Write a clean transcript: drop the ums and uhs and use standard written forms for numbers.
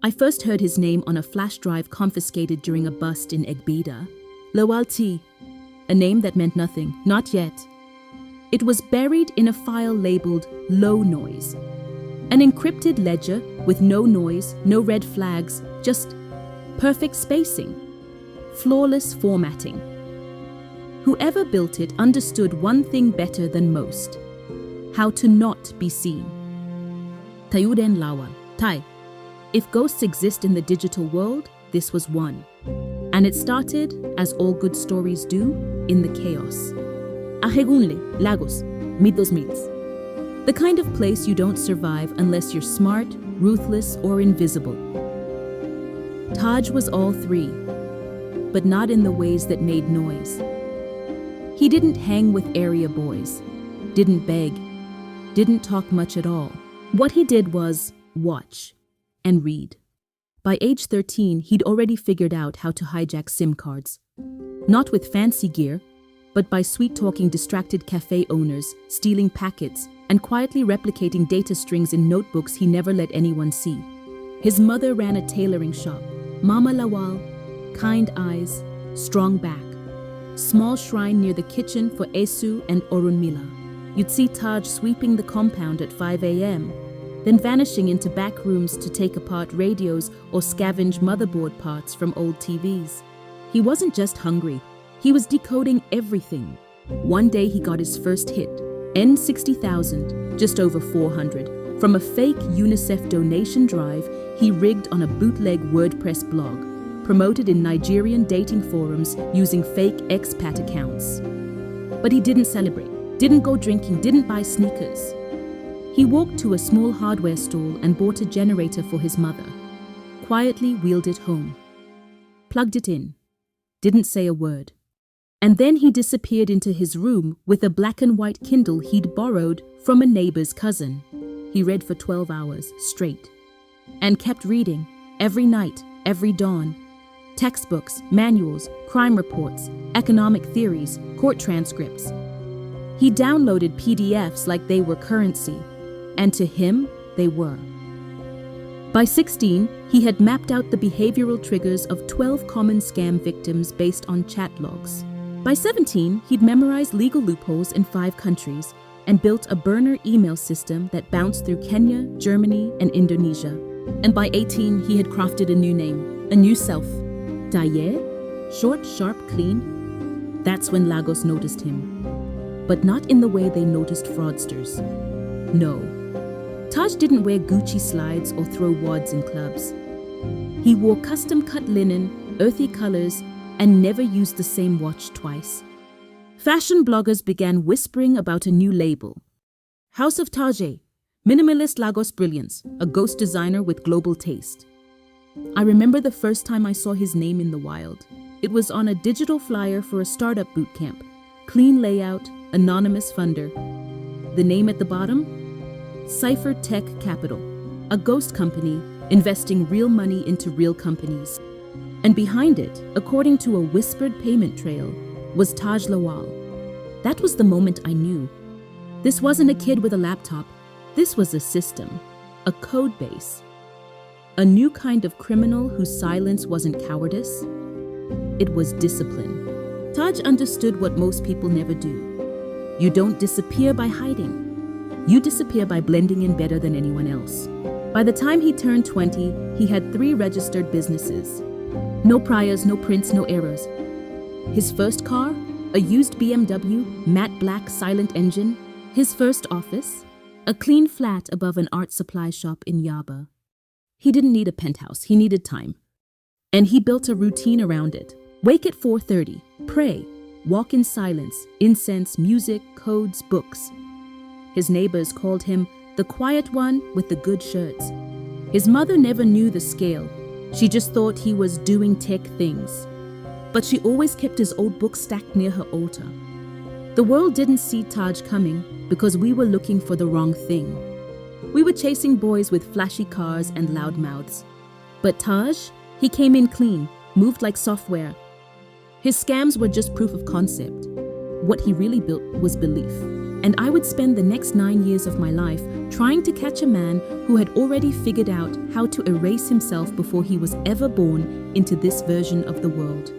I first heard his name on a flash drive confiscated during a bust in Egbeda. Lawal T, a name that meant nothing, not yet. It was buried in a file labeled low noise. An encrypted ledger with no noise, no red flags, just perfect spacing, flawless formatting. Whoever built it understood one thing better than most: how to not be seen. Tayuden Lawal, Tai. If ghosts exist in the digital world, this was one. And it started, as all good stories do, in the chaos. Ajegunle, Lagos, meet those meets. The kind of place you don't survive unless you're smart, ruthless, or invisible. Taj was all three, but not in the ways that made noise. He didn't hang with area boys, didn't beg, didn't talk much at all. What he did was watch and read. By age 13, he'd already figured out how to hijack SIM cards. Not with fancy gear, but by sweet-talking distracted cafe owners, stealing packets, and quietly replicating data strings in notebooks he never let anyone see. His mother ran a tailoring shop. Mama Lawal, kind eyes, strong back. Small shrine near the kitchen for Esu and Orunmila. You'd see Taj sweeping the compound at 5 a.m., then vanishing into back rooms to take apart radios or scavenge motherboard parts from old TVs. He wasn't just hungry, he was decoding everything. One day he got his first hit, N60,000, just over 400, from a fake UNICEF donation drive he rigged on a bootleg WordPress blog, promoted in Nigerian dating forums using fake expat accounts. But he didn't celebrate, didn't go drinking, didn't buy sneakers. He walked to a small hardware store and bought a generator for his mother, quietly wheeled it home, plugged it in, didn't say a word. And then he disappeared into his room with a black and white Kindle he'd borrowed from a neighbor's cousin. He read for 12 hours straight and kept reading every night, every dawn. Textbooks, manuals, crime reports, economic theories, court transcripts. He downloaded PDFs like they were currency, and to him, they were. By 16, he had mapped out the behavioral triggers of 12 common scam victims based on chat logs. By 17, he'd memorized legal loopholes in 5 countries and built a burner email system that bounced through Kenya, Germany, and Indonesia. And by 18, he had crafted a new name, a new self. Daye, short, sharp, clean. That's when Lagos noticed him. But not in the way they noticed fraudsters. No. Taj didn't wear Gucci slides or throw wads in clubs. He wore custom-cut linen, earthy colors, and never used the same watch twice. Fashion bloggers began whispering about a new label. House of Taj, Minimalist Lagos Brilliance, a ghost designer with global taste. I remember the first time I saw his name in the wild. It was on a digital flyer for a startup bootcamp. Clean layout, anonymous funder. The name at the bottom? Cypher Tech Capital, a ghost company investing real money into real companies. And behind it, according to a whispered payment trail, was Taj Lawal. That was the moment I knew. This wasn't a kid with a laptop. This was a system, a code base. A new kind of criminal whose silence wasn't cowardice. It was discipline. Taj understood what most people never do. You don't disappear by hiding. You disappear by blending in better than anyone else. By the time he turned 20, he had 3 registered businesses. No priors, no prints, no errors. His first car, a used BMW, matte black silent engine. His first office, a clean flat above an art supply shop in Yaba. He didn't need a penthouse, he needed time. And he built a routine around it. Wake at 4:30, pray, walk in silence, incense, music, codes, books. His neighbors called him the quiet one with the good shirts. His mother never knew the scale. She just thought he was doing tech things. But she always kept his old books stacked near her altar. The world didn't see Taj coming because we were looking for the wrong thing. We were chasing boys with flashy cars and loud mouths. But Taj, he came in clean, moved like software. His scams were just proof of concept. What he really built was belief. And I would spend the next 9 years of my life trying to catch a man who had already figured out how to erase himself before he was ever born into this version of the world.